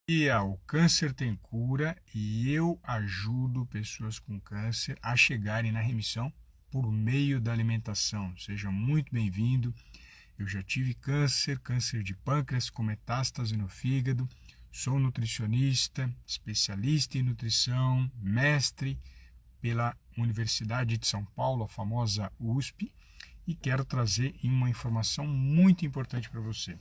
O câncer tem cura e eu ajudo pessoas com câncer a chegarem na remissão por meio da alimentação. Seja muito bem-vindo. Eu já tive câncer de pâncreas com metástase no fígado. Sou nutricionista, especialista em nutrição, mestre pela Universidade de São Paulo, a famosa USP, e quero trazer uma informação muito importante para você.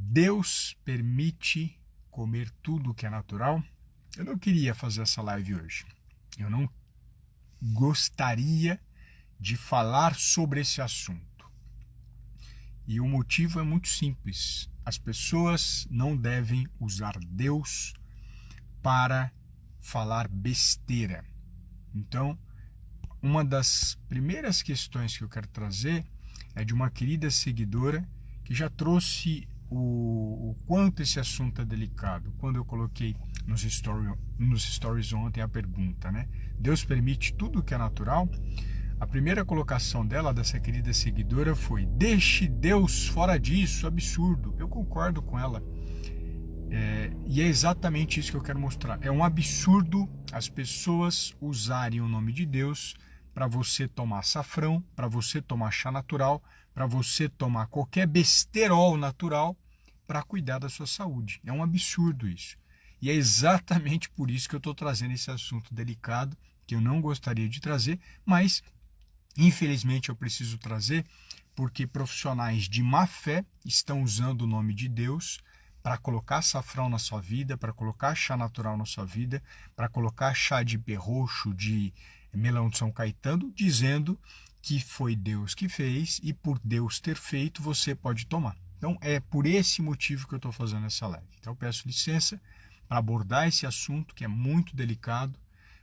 Deus permite comer tudo que é natural? Eu não queria fazer essa live hoje. Eu não gostaria de falar sobre esse assunto. E o motivo é muito simples. As pessoas não devem usar Deus para falar besteira. Então, uma das primeiras questões que eu quero trazer é de uma querida seguidora que já trouxe o quanto esse assunto é delicado. Quando eu coloquei nos stories ontem a pergunta, né? Deus permite tudo que é natural? A primeira colocação dela, dessa querida seguidora, foi: deixe Deus fora disso, absurdo. Eu concordo com ela. E é exatamente isso que eu quero mostrar. É um absurdo as pessoas usarem o nome de Deus para você tomar açafrão, para você tomar chá natural, para você tomar qualquer besterol natural para cuidar da sua saúde. É um absurdo isso. E é exatamente por isso que eu estou trazendo esse assunto delicado, que eu não gostaria de trazer, mas infelizmente eu preciso trazer, porque profissionais de má fé estão usando o nome de Deus para colocar açafrão na sua vida, para colocar chá natural na sua vida, para colocar chá de berroxo, de melão de São Caetano, dizendo que foi Deus que fez e por Deus ter feito você pode tomar. Então é por esse motivo que eu estou fazendo essa live. Então eu peço licença para abordar esse assunto que é muito delicado,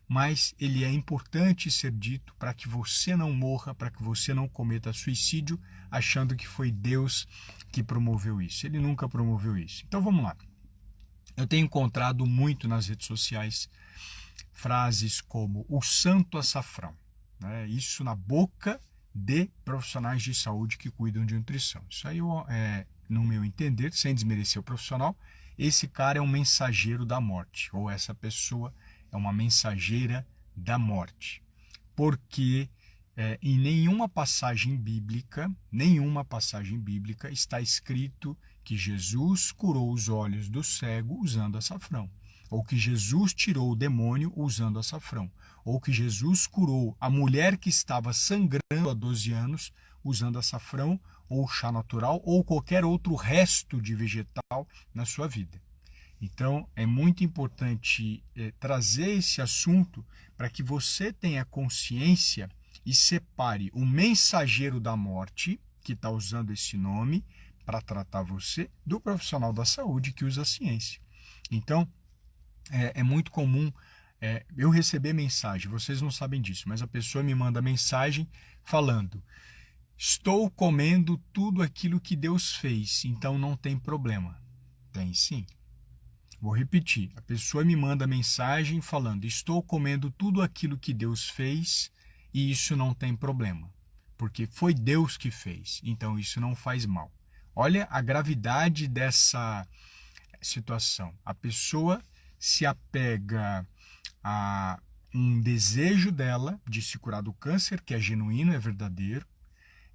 mas ele é importante ser dito para que você não morra, para que você não cometa suicídio achando que foi Deus que promoveu isso. Ele nunca promoveu isso. Então vamos lá. Eu tenho encontrado muito nas redes sociais frases como o santo açafrão, né? Isso na boca de profissionais de saúde que cuidam de nutrição. Isso aí, no meu entender, sem desmerecer o profissional, esse cara é um mensageiro da morte, ou essa pessoa é uma mensageira da morte. Porque em nenhuma passagem bíblica está escrito que Jesus curou os olhos do cego usando açafrão, ou que Jesus tirou o demônio usando açafrão, ou que Jesus curou a mulher que estava sangrando há 12 anos usando açafrão, ou chá natural, ou qualquer outro resto de vegetal na sua vida. Então, é muito importante trazer esse assunto para que você tenha consciência e separe o mensageiro da morte, que está usando esse nome para tratar você, do profissional da saúde que usa a ciência. Então, é muito comum eu receber mensagem, vocês não sabem disso, mas a pessoa me manda mensagem falando: estou comendo tudo aquilo que Deus fez, então não tem problema. Tem sim. Vou repetir, a pessoa me manda mensagem falando: estou comendo tudo aquilo que Deus fez e isso não tem problema, porque foi Deus que fez, então isso não faz mal. Olha a gravidade dessa situação. A pessoa se apega a um desejo dela de se curar do câncer, que é genuíno, é verdadeiro.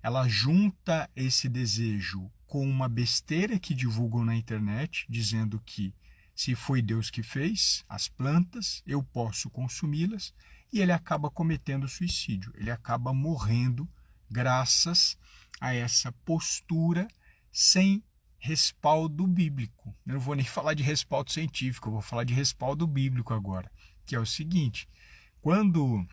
Ela junta esse desejo com uma besteira que divulgam na internet, dizendo que se foi Deus que fez as plantas, eu posso consumi-las, e ele acaba cometendo suicídio. Ele acaba morrendo graças a essa postura sem respaldo bíblico. Eu não vou nem falar de respaldo científico, eu vou falar de respaldo bíblico agora, que é o seguinte: quando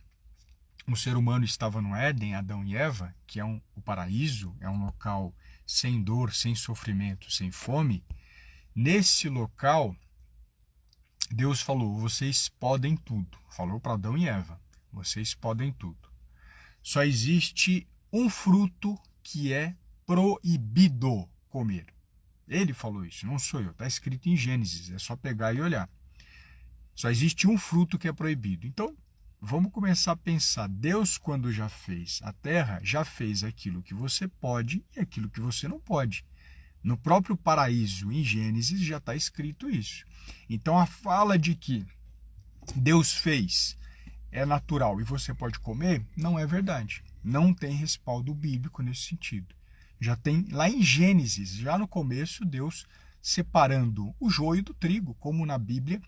o ser humano estava no Éden, Adão e Eva, que é o paraíso, é um local sem dor, sem sofrimento, sem fome, nesse local Deus falou: vocês podem tudo. Falou para Adão e Eva: vocês podem tudo. Só existe um fruto que é proibido comer. Ele falou isso, não sou eu. Está escrito em Gênesis, é só pegar e olhar. Só existe um fruto que é proibido. Então, vamos começar a pensar. Deus, quando já fez a terra, já fez aquilo que você pode e aquilo que você não pode. No próprio paraíso, em Gênesis, já está escrito isso. Então a fala de que Deus fez é natural e você pode comer, não é verdade. Não tem respaldo bíblico nesse sentido. Já tem lá em Gênesis, já no começo, Deus separando o joio do trigo, como na Bíblia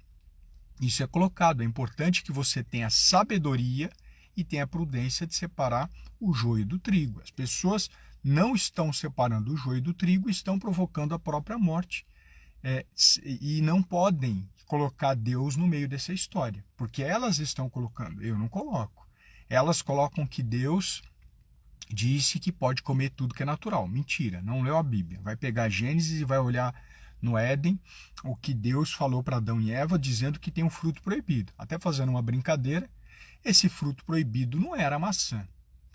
isso é colocado. É importante que você tenha sabedoria e tenha prudência de separar o joio do trigo. As pessoas não estão separando o joio do trigo, estão provocando a própria morte. E não podem colocar Deus no meio dessa história, porque elas estão colocando, eu não coloco. Elas colocam que Deus disse que pode comer tudo que é natural. Mentira, não leu a Bíblia. Vai pegar Gênesis e vai olhar no Éden o que Deus falou para Adão e Eva, dizendo que tem um fruto proibido. Até fazendo uma brincadeira, esse fruto proibido não era a maçã,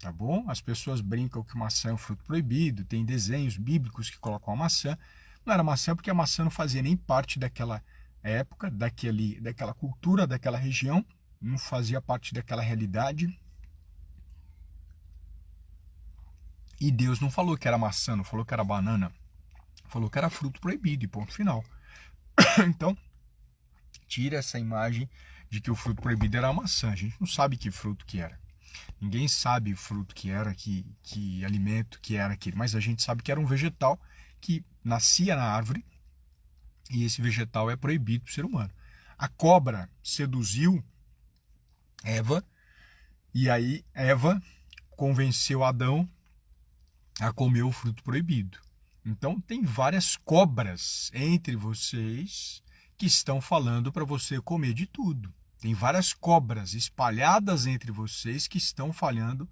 tá bom? As pessoas brincam que maçã é um fruto proibido, tem desenhos bíblicos que colocam a maçã. Não era maçã porque a maçã não fazia nem parte daquela época, daquela cultura, daquela região, não fazia parte daquela realidade. E Deus não falou que era maçã, não falou que era banana, falou que era fruto proibido e ponto final. Então, tira essa imagem de que o fruto proibido era a maçã. A gente não sabe que fruto que era. Ninguém sabe o fruto que era, que alimento que era aquele, mas a gente sabe que era um vegetal que nascia na árvore e esse vegetal é proibido para o ser humano. A cobra seduziu Eva e aí Eva convenceu Adão a comer o fruto proibido. Então tem várias cobras entre vocês que estão falando para você comer de tudo. Tem várias cobras espalhadas entre vocês que estão falhando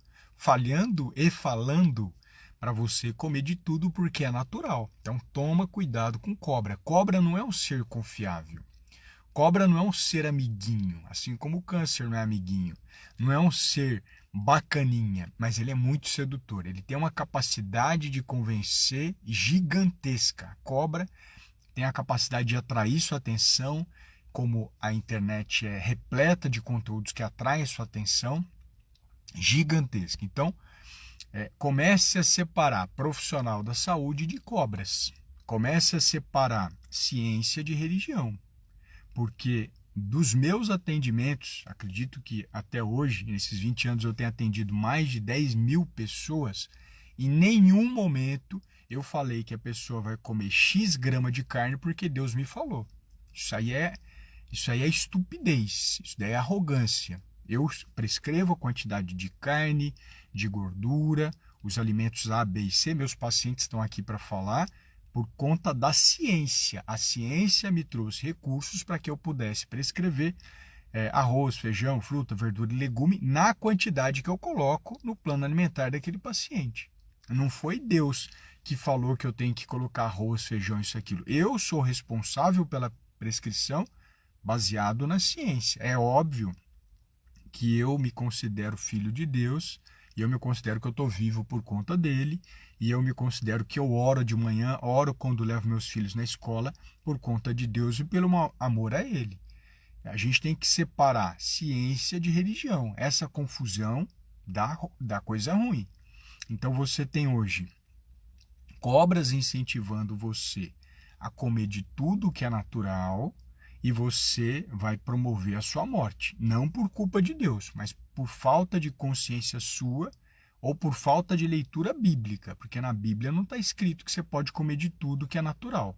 e falando para você comer de tudo porque é natural. Então toma cuidado com cobra. Cobra não é um ser confiável. Cobra não é um ser amiguinho, assim como o câncer não é amiguinho. Não é um ser bacaninha, mas ele é muito sedutor. Ele tem uma capacidade de convencer gigantesca. A cobra tem a capacidade de atrair sua atenção, como a internet é repleta de conteúdos que atraem sua atenção, gigantesca. Então, comece a separar profissional da saúde de cobras. Comece a separar ciência de religião. Porque dos meus atendimentos, acredito que até hoje, nesses 20 anos, eu tenho atendido mais de 10 mil pessoas, em nenhum momento eu falei que a pessoa vai comer X grama de carne porque Deus me falou. Isso aí é estupidez, isso daí é arrogância. Eu prescrevo a quantidade de carne, de gordura, os alimentos A, B e C, meus pacientes estão aqui para falar, por conta da ciência. A ciência me trouxe recursos para que eu pudesse prescrever arroz, feijão, fruta, verdura e legume na quantidade que eu coloco no plano alimentar daquele paciente. Não foi Deus que falou que eu tenho que colocar arroz, feijão, isso, aquilo. Eu sou responsável pela prescrição baseado na ciência. É óbvio que eu me considero filho de Deus e eu me considero que eu estou vivo por conta dele e eu me considero que eu oro de manhã, oro quando levo meus filhos na escola por conta de Deus e pelo amor a ele. A gente tem que separar ciência de religião. Essa confusão dá coisa ruim. Então você tem hoje cobras incentivando você a comer de tudo que é natural e você vai promover a sua morte. Não por culpa de Deus, mas por falta de consciência sua ou por falta de leitura bíblica, porque na Bíblia não está escrito que você pode comer de tudo que é natural.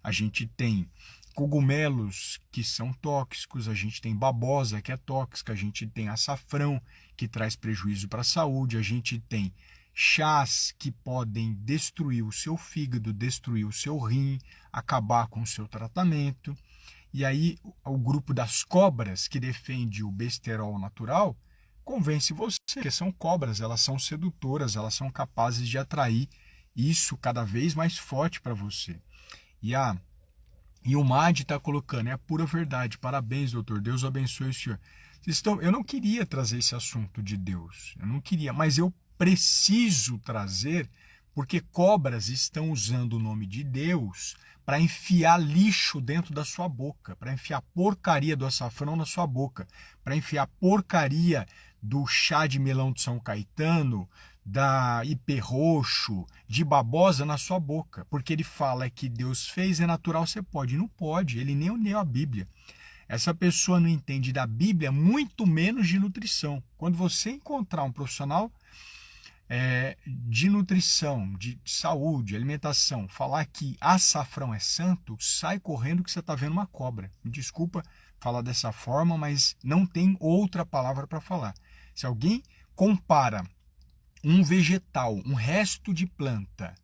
A gente tem cogumelos que são tóxicos, a gente tem babosa que é tóxica, a gente tem açafrão que traz prejuízo para a saúde, a gente tem chás que podem destruir o seu fígado, destruir o seu rim, acabar com o seu tratamento. E aí o grupo das cobras que defende o besterol natural convence você que são cobras, elas são sedutoras, elas são capazes de atrair isso cada vez mais forte para você. E o MAD está colocando, é a pura verdade. Parabéns, doutor. Deus abençoe o senhor. Eu não queria trazer esse assunto de Deus. Eu não queria, mas eu preciso trazer porque cobras estão usando o nome de Deus para enfiar lixo dentro da sua boca, para enfiar porcaria do açafrão na sua boca, para enfiar porcaria do chá de melão de São Caetano, da IP roxo, de babosa na sua boca, porque ele fala que Deus fez, é natural, você pode. Não pode, ele nem leu a Bíblia. Essa pessoa não entende da Bíblia, muito menos de nutrição. Quando você encontrar um profissional de nutrição, de saúde, alimentação, falar que açafrão é santo, sai correndo que você está vendo uma cobra. Me desculpa falar dessa forma, mas não tem outra palavra para falar. Se alguém compara um vegetal, um resto de planta,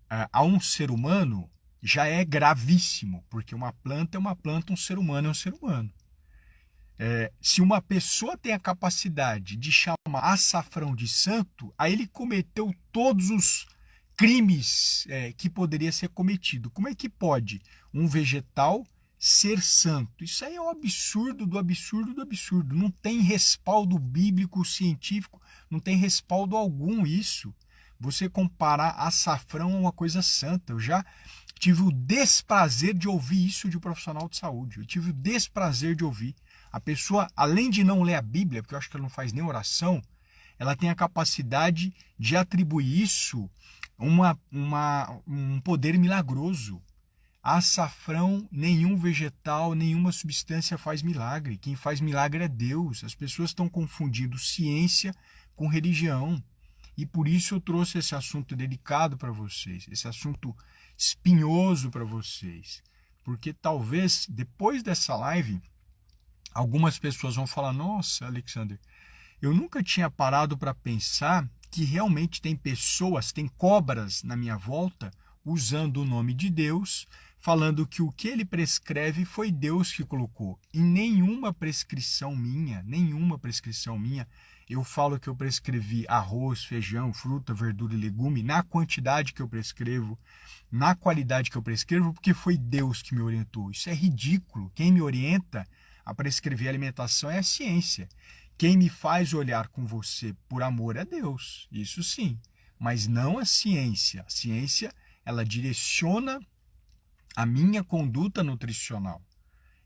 a um ser humano, já é gravíssimo, porque uma planta é uma planta, um ser humano é um ser humano. Se uma pessoa tem a capacidade de chamar açafrão de santo, aí ele cometeu todos os crimes que poderia ser cometido. Como é que pode um vegetal ser santo? Isso aí é um absurdo do absurdo do absurdo. Não tem respaldo bíblico, científico, não tem respaldo algum isso. Você comparar açafrão a uma coisa santa. Eu já tive o desprazer de ouvir isso de um profissional de saúde. Eu tive o desprazer de ouvir. A pessoa, além de não ler a Bíblia, porque eu acho que ela não faz nem oração, ela tem a capacidade de atribuir isso um poder milagroso. Açafrão, nenhum vegetal, nenhuma substância faz milagre. Quem faz milagre é Deus. As pessoas estão confundindo ciência com religião. E por isso eu trouxe esse assunto delicado para vocês, esse assunto espinhoso para vocês. Porque talvez, depois dessa live, algumas pessoas vão falar: nossa, Alexander, eu nunca tinha parado para pensar que realmente tem pessoas, tem cobras na minha volta, usando o nome de Deus, falando que o que ele prescreve foi Deus que colocou. E nenhuma prescrição minha, eu falo que eu prescrevi arroz, feijão, fruta, verdura e legume na quantidade que eu prescrevo, na qualidade que eu prescrevo, porque foi Deus que me orientou. Isso é ridículo. Quem me orienta a prescrever alimentação é a ciência. Quem me faz olhar com você por amor é Deus, isso sim, mas não a ciência. A ciência, ela direciona a minha conduta nutricional.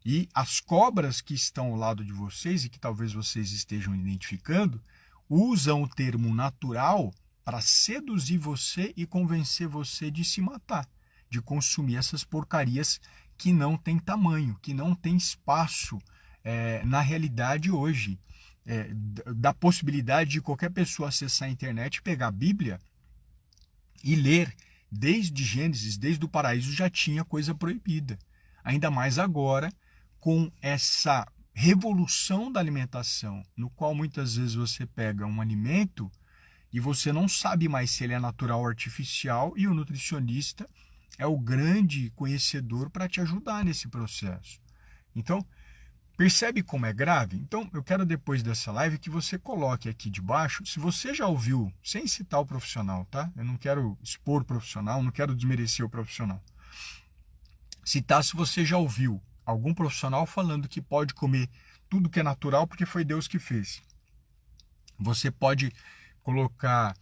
E as cobras que estão ao lado de vocês e que talvez vocês estejam identificando, usam o termo natural para seduzir você e convencer você de se matar, de consumir essas porcarias que não tem tamanho, que não tem espaço na realidade hoje. Da possibilidade de qualquer pessoa acessar a internet, pegar a Bíblia e ler. Desde Gênesis, desde o paraíso, já tinha coisa proibida. Ainda mais agora, com essa revolução da alimentação, no qual muitas vezes você pega um alimento e você não sabe mais se ele é natural ou artificial, e o nutricionista é o grande conhecedor para te ajudar nesse processo. Então, percebe como é grave? Então, eu quero depois dessa live que você coloque aqui debaixo, se você já ouviu, sem citar o profissional, tá? Eu não quero expor o profissional, não quero desmerecer o profissional. Citar se você já ouviu algum profissional falando que pode comer tudo que é natural porque foi Deus que fez. Você pode colocar,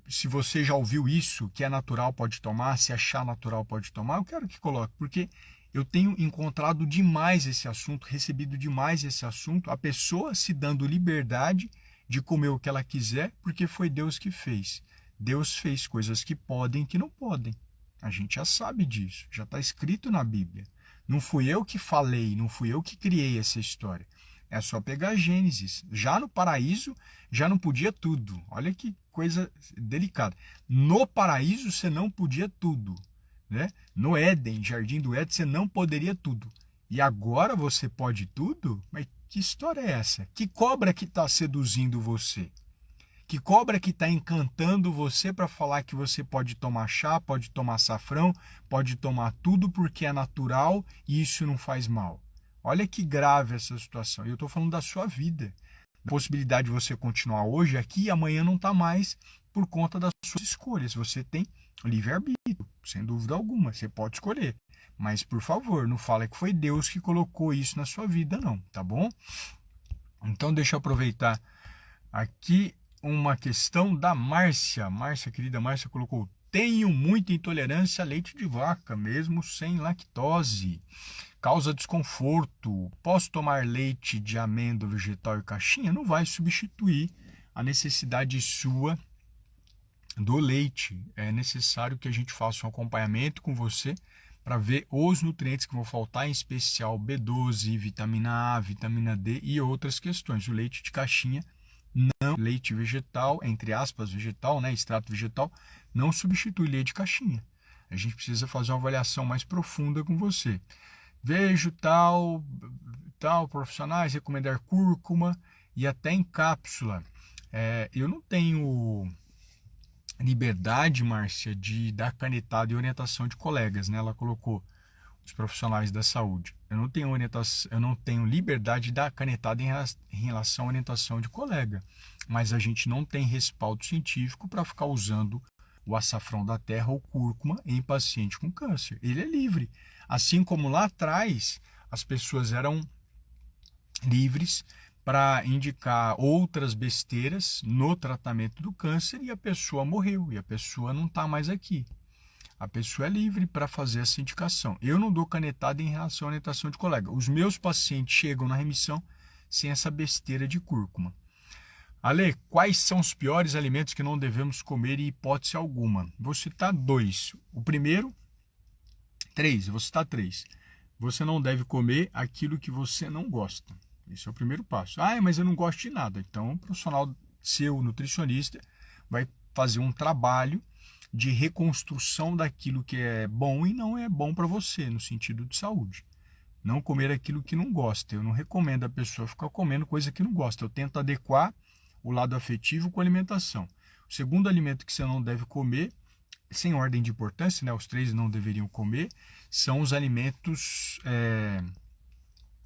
se você já ouviu isso, que é natural pode tomar, se achar natural pode tomar, eu quero que coloque, porque eu tenho encontrado demais esse assunto, recebido demais esse assunto, a pessoa se dando liberdade de comer o que ela quiser, porque foi Deus que fez. Deus fez coisas que podem e que não podem. A gente já sabe disso, já está escrito na Bíblia. Não fui eu que falei, não fui eu que criei essa história. É só pegar Gênesis. Já no paraíso, já não podia tudo. Olha que coisa delicada. No paraíso, você não podia tudo. Né? No Éden, Jardim do Éden, você não poderia tudo. E agora você pode tudo? Mas que história é essa? Que cobra que está seduzindo você? Que cobra que está encantando você para falar que você pode tomar chá, pode tomar açafrão, pode tomar tudo porque é natural e isso não faz mal? Olha que grave essa situação. E eu estou falando da sua vida. Da possibilidade de você continuar hoje aqui e amanhã não está mais por conta das suas escolhas. Você tem livre-arbítrio, sem dúvida alguma. Você pode escolher. Mas, por favor, não fale que foi Deus que colocou isso na sua vida, não. Tá bom? Então, deixa eu aproveitar aqui uma questão da Márcia. Márcia, querida Márcia, colocou: tenho muita intolerância a leite de vaca, mesmo sem lactose. Causa desconforto. Posso tomar leite de amêndoa vegetal e caixinha? Não vai substituir a necessidade sua do leite. É necessário que a gente faça um acompanhamento com você para ver os nutrientes que vão faltar, em especial B12, vitamina A, vitamina D e outras questões. O leite de caixinha, não, leite vegetal, entre aspas, vegetal, né, extrato vegetal, não substitui leite de caixinha. A gente precisa fazer uma avaliação mais profunda com você. Vejo tal profissionais recomendar cúrcuma e até em cápsula. Eu não tenho liberdade, Márcia, de dar canetada e orientação de colegas, né? Ela colocou os profissionais da saúde. Eu não tenho orientação, eu não tenho liberdade de dar canetada em relação à orientação de colega, mas a gente não tem respaldo científico para ficar usando o açafrão da terra ou cúrcuma em paciente com câncer. Ele é livre. Assim como lá atrás as pessoas eram livres para indicar outras besteiras no tratamento do câncer e a pessoa morreu e a pessoa não está mais aqui. A pessoa é livre para fazer essa indicação. Eu não dou canetada em relação à orientação de colega. Os meus pacientes chegam na remissão sem essa besteira de cúrcuma. Ale, quais são os piores alimentos que não devemos comer em hipótese alguma? Vou citar 2. O primeiro, 3. Eu vou citar 3. Você não deve comer aquilo que você não gosta. Esse é o primeiro passo. Mas eu não gosto de nada. Então, o profissional seu nutricionista vai fazer um trabalho de reconstrução daquilo que é bom e não é bom para você, no sentido de saúde. Não comer aquilo que não gosta. Eu não recomendo a pessoa ficar comendo coisa que não gosta. Eu tento adequar o lado afetivo com a alimentação. O segundo alimento que você não deve comer, sem ordem de importância, né? Os 3 não deveriam comer, são os alimentos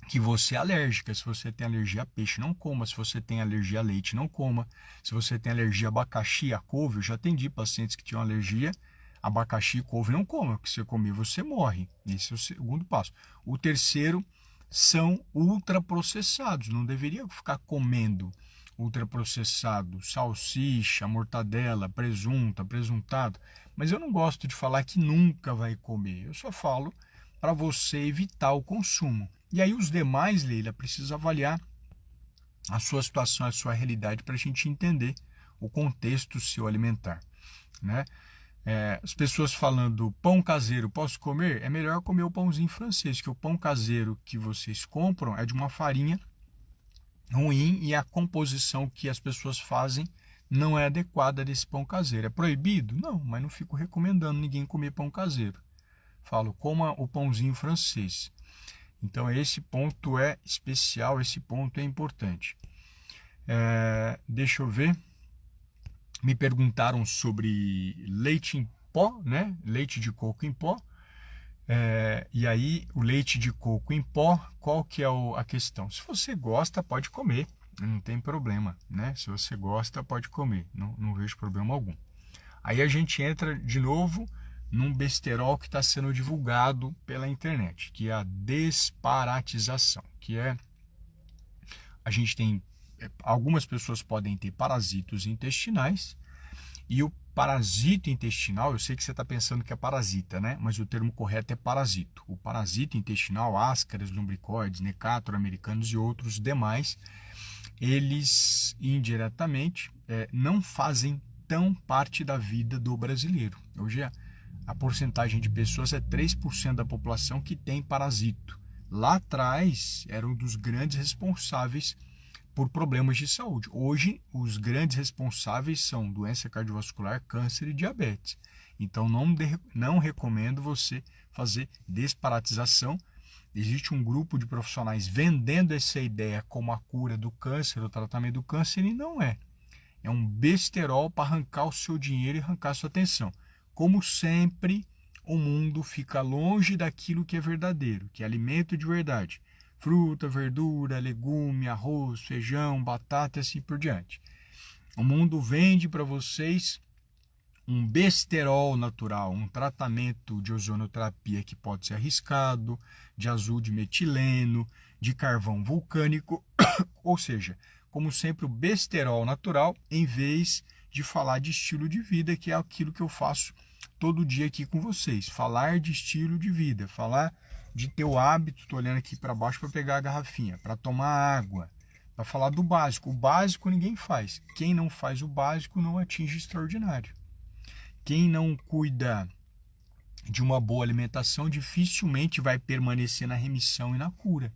que você é alérgica. Se você tem alergia a peixe, não coma. Se você tem alergia a leite, não coma. Se você tem alergia a abacaxi, a couve, eu já atendi pacientes que tinham alergia a abacaxi e couve, não coma, porque se você comer, você morre. Esse é o segundo passo. O terceiro são ultraprocessados. Não deveria ficar comendo ultraprocessado, salsicha, mortadela, presunta, presuntado. Mas eu não gosto de falar que nunca vai comer. Eu só falo para você evitar o consumo. E aí os demais, Leila, precisa avaliar a sua situação, a sua realidade para a gente entender o contexto seu alimentar, né? As pessoas falando pão caseiro, posso comer? É melhor comer o pãozinho francês, que o pão caseiro que vocês compram é de uma farinha ruim e a composição que as pessoas fazem não é adequada desse pão caseiro. É proibido? Não, mas não fico recomendando ninguém comer pão caseiro. Falo, coma o pãozinho francês. Então esse ponto é especial, esse ponto é importante. Deixa eu ver. Me perguntaram sobre leite em pó, né? Leite de coco em pó. E aí, o leite de coco em pó, qual que é a questão? Se você gosta, pode comer, não tem problema, né? Se você gosta, pode comer, não vejo problema algum. Aí a gente entra de novo num besterol que está sendo divulgado pela internet, que é a desparatização, que é, a gente tem, algumas pessoas podem ter parasitos intestinais, e o parasito intestinal, eu sei que você está pensando que é parasita, né? Mas o termo correto é parasito. O parasito intestinal, Ascaris, lumbricoides, Necator, americanos e outros demais, eles indiretamente não fazem tão parte da vida do brasileiro. Hoje a porcentagem de pessoas é 3% da população que tem parasito. Lá atrás era um dos grandes responsáveis por problemas de saúde. Hoje, os grandes responsáveis são doença cardiovascular, câncer e diabetes. Então, não recomendo você fazer desparatização. Existe um grupo de profissionais vendendo essa ideia como a cura do câncer, o tratamento do câncer, e não é. É um besterol para arrancar o seu dinheiro e arrancar a sua atenção. Como sempre, o mundo fica longe daquilo que é verdadeiro, que é alimento de verdade. Fruta, verdura, legume, arroz, feijão, batata e assim por diante. O mundo vende para vocês um besterol natural, um tratamento de ozonoterapia que pode ser arriscado, de azul de metileno, de carvão vulcânico, ou seja, como sempre o besterol natural, em vez de falar de estilo de vida, que é aquilo que eu faço todo dia aqui com vocês. Falar de estilo de vida, falar de ter o hábito, estou olhando aqui para baixo para pegar a garrafinha, para tomar água, para falar do básico. O básico ninguém faz. Quem não faz o básico não atinge o extraordinário. Quem não cuida de uma boa alimentação dificilmente vai permanecer na remissão e na cura.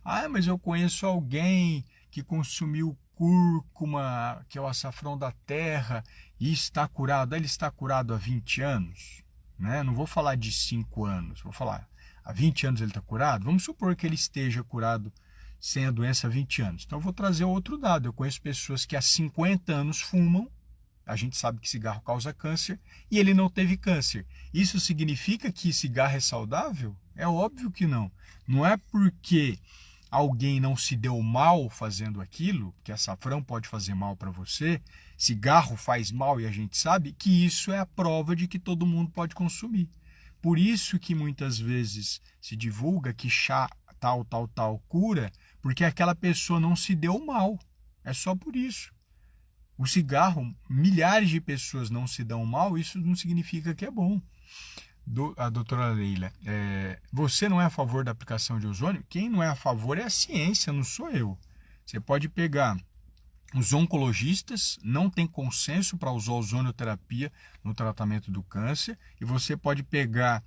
Ah, mas eu conheço alguém que consumiu cúrcuma, que é o açafrão da terra, e está curado. Ele está curado há 20 anos. Né? Não vou falar de 5 anos, vou falar há 20 anos ele está curado. Vamos supor que ele esteja curado sem a doença há 20 anos. Então eu vou trazer outro dado. Eu conheço pessoas que há 50 anos fumam. A gente sabe que cigarro causa câncer e ele não teve câncer. Isso significa que cigarro é saudável? É óbvio que não. Não é porque alguém não se deu mal fazendo aquilo, que açafrão pode fazer mal para você, cigarro faz mal e a gente sabe, que isso é a prova de que todo mundo pode consumir. Por isso que muitas vezes se divulga que chá tal cura, porque aquela pessoa não se deu mal. É só por isso. O cigarro, milhares de pessoas não se dão mal, isso não significa que é bom. A doutora Leila, você não é a favor da aplicação de ozônio? Quem não é a favor é a ciência, não sou eu. Você pode pegar os oncologistas, não tem consenso para usar ozonioterapia no tratamento do câncer, e você pode pegar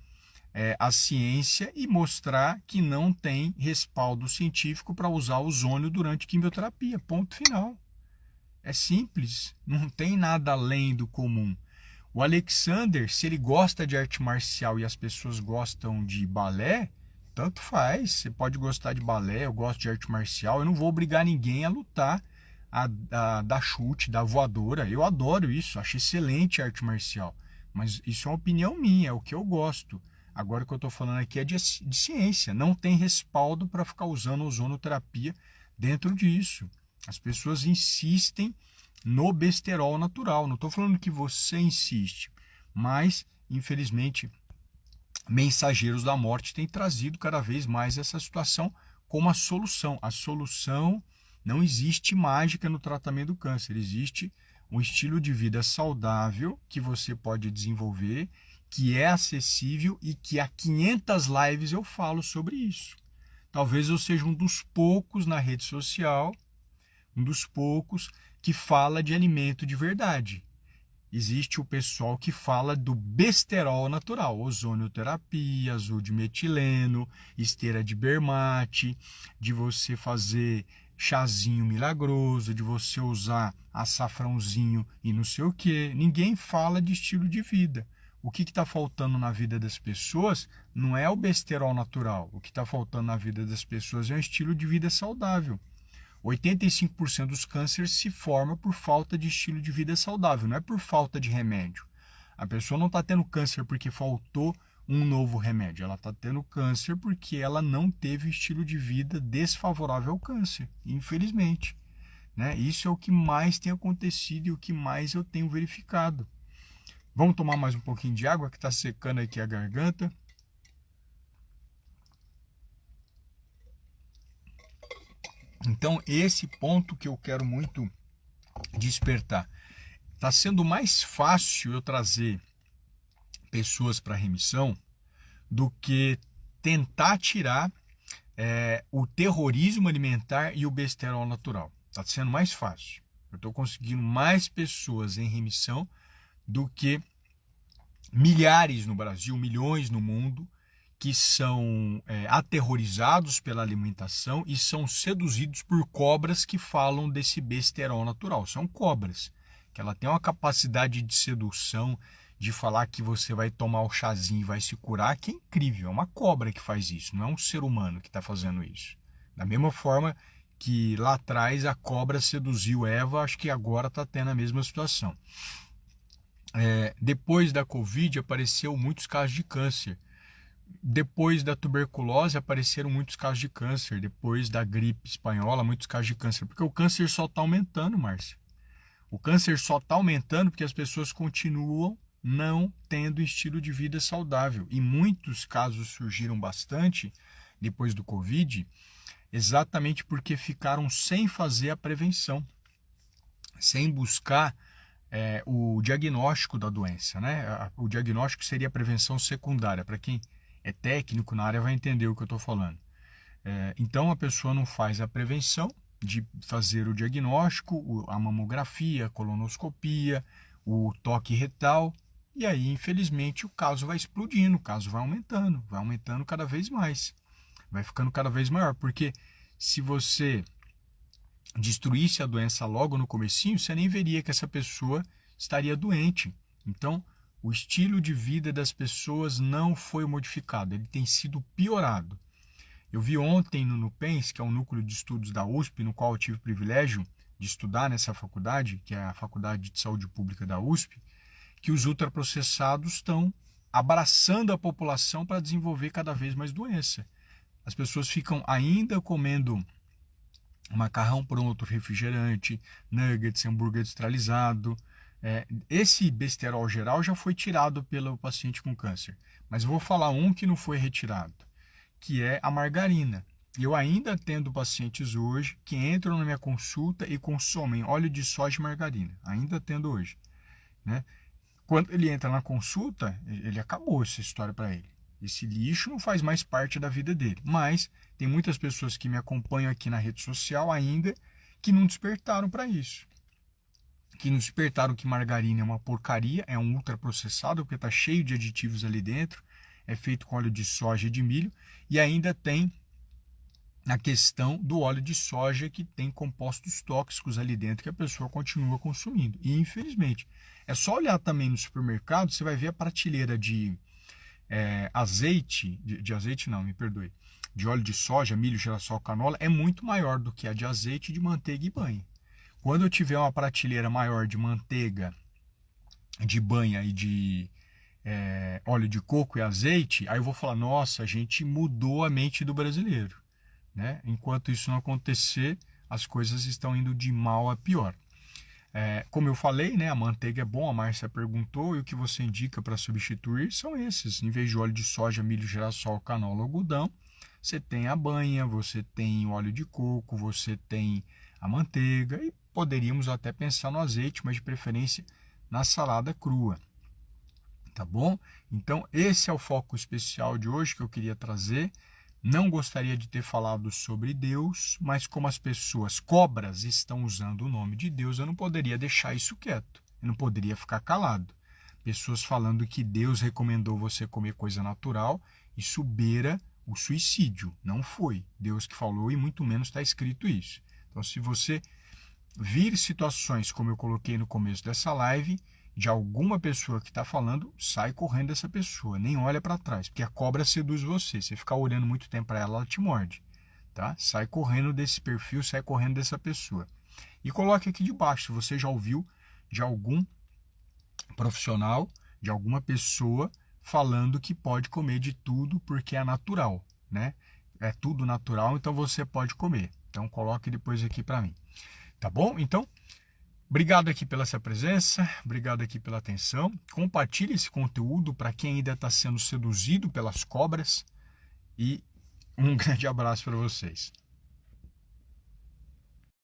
a ciência e mostrar que não tem respaldo científico para usar ozônio durante quimioterapia. Ponto final. É simples, não tem nada além do comum. O Alexander, se ele gosta de arte marcial e as pessoas gostam de balé, tanto faz. Você pode gostar de balé, eu gosto de arte marcial. Eu não vou obrigar ninguém a lutar, a dar chute, dar voadora. Eu adoro isso, acho excelente arte marcial. Mas isso é uma opinião minha, é o que eu gosto. Agora o que eu estou falando aqui é de ciência. Não tem respaldo para ficar usando ozonoterapia dentro disso. As pessoas insistem no besterol natural. Não estou falando que você insiste, mas, infelizmente, mensageiros da morte têm trazido cada vez mais essa situação como a solução. A solução, não existe mágica no tratamento do câncer. Existe um estilo de vida saudável que você pode desenvolver, que é acessível e que há 500 lives eu falo sobre isso. Talvez eu seja um dos poucos na rede social, um dos poucos que fala de alimento de verdade. Existe o pessoal que fala do besterol natural, ozonioterapia, azul de metileno, esteira de bermate, de você fazer chazinho milagroso, de você usar açafrãozinho e não sei o quê. Ninguém fala de estilo de vida. O que está faltando na vida das pessoas não é o besterol natural. O que está faltando na vida das pessoas é um estilo de vida saudável. 85% dos cânceres se forma por falta de estilo de vida saudável, não é por falta de remédio. A pessoa não está tendo câncer porque faltou um novo remédio, ela está tendo câncer porque ela não teve estilo de vida desfavorável ao câncer, infelizmente. Né? Isso é o que mais tem acontecido e o que mais eu tenho verificado. Vamos tomar mais um pouquinho de água que está secando aqui a garganta. Então, esse ponto que eu quero muito despertar. Está sendo mais fácil eu trazer pessoas para remissão do que tentar tirar o terrorismo alimentar e o besterol natural. Está sendo mais fácil. Eu estou conseguindo mais pessoas em remissão do que milhares no Brasil, milhões no mundo, que são aterrorizados pela alimentação e são seduzidos por cobras que falam desse besterol natural. São cobras, que ela tem uma capacidade de sedução, de falar que você vai tomar o chazinho e vai se curar, que é incrível. É uma cobra que faz isso, não é um ser humano que está fazendo isso. Da mesma forma que lá atrás a cobra seduziu Eva, acho que agora está tendo a mesma situação. Depois da Covid apareceu muitos casos de câncer. Depois da tuberculose apareceram muitos casos de câncer. Depois da gripe espanhola, muitos casos de câncer. Porque o câncer só está aumentando, Márcia. O câncer só está aumentando porque as pessoas continuam não tendo estilo de vida saudável. E muitos casos surgiram bastante depois do Covid, exatamente porque ficaram sem fazer a prevenção, sem buscar o diagnóstico da doença. Né? O diagnóstico seria a prevenção secundária. Para quem é técnico na área vai entender o que eu estou falando. Então a pessoa não faz a prevenção de fazer o diagnóstico, a mamografia, a colonoscopia, o toque retal, e aí, infelizmente, o caso vai explodindo, o caso vai aumentando cada vez mais, vai ficando cada vez maior, porque se você destruísse a doença logo no comecinho, você nem veria que essa pessoa estaria doente. Então, o estilo de vida das pessoas não foi modificado, ele tem sido piorado. Eu vi ontem no NUPENS, que é um núcleo de estudos da USP, no qual eu tive o privilégio de estudar nessa faculdade, que é a Faculdade de Saúde Pública da USP, que os ultraprocessados estão abraçando a população para desenvolver cada vez mais doença. As pessoas ficam ainda comendo macarrão pronto, refrigerante, nuggets, hambúrguer industrializado. Esse besterol geral já foi tirado pelo paciente com câncer, mas eu vou falar um que não foi retirado, que é a margarina. Eu ainda atendo pacientes hoje que entram na minha consulta e consomem óleo de soja e margarina. Ainda atendo hoje, né? Quando ele entra na consulta, ele acabou essa história para ele. Esse lixo não faz mais parte da vida dele. Mas tem muitas pessoas que me acompanham aqui na rede social ainda que não despertaram para isso. Que não despertaram que margarina é uma porcaria, é um ultraprocessado, porque está cheio de aditivos ali dentro, é feito com óleo de soja e de milho, e ainda tem a questão do óleo de soja que tem compostos tóxicos ali dentro que a pessoa continua consumindo. E infelizmente, é só olhar também no supermercado, você vai ver a prateleira de azeite, de azeite não, me perdoe, de óleo de soja, milho, girassol, canola, é muito maior do que a de azeite, de manteiga e banha. Quando eu tiver uma prateleira maior de manteiga, de banha e de óleo de coco e azeite, aí eu vou falar, nossa, a gente mudou a mente do brasileiro, né? Enquanto isso não acontecer, as coisas estão indo de mal a pior. Como eu falei, né, a manteiga é bom, a Márcia perguntou, e o que você indica para substituir são esses. Em vez de óleo de soja, milho, girassol, canola, algodão, você tem a banha, você tem o óleo de coco, você tem a manteiga, e poderíamos até pensar no azeite, mas de preferência na salada crua. Tá bom? Então, esse é o foco especial de hoje que eu queria trazer. Não gostaria de ter falado sobre Deus, mas como as pessoas cobras estão usando o nome de Deus, eu não poderia deixar isso quieto. Eu não poderia ficar calado. Pessoas falando que Deus recomendou você comer coisa natural, isso beira o suicídio. Não foi Deus que falou e muito menos está escrito isso. Então, se você vir situações como eu coloquei no começo dessa live, de alguma pessoa que está falando, sai correndo dessa pessoa, nem olha para trás, porque a cobra seduz você. Você ficar olhando muito tempo para ela, ela te morde, tá? Sai correndo desse perfil, sai correndo dessa pessoa. E coloque aqui debaixo, se você já ouviu de algum profissional, de alguma pessoa falando que pode comer de tudo porque é natural, né? É tudo natural, então você pode comer. Então coloque depois aqui para mim, tá bom? Então, obrigado aqui pela sua presença, obrigado aqui pela atenção. Compartilhe esse conteúdo para quem ainda está sendo seduzido pelas cobras e um grande abraço para vocês.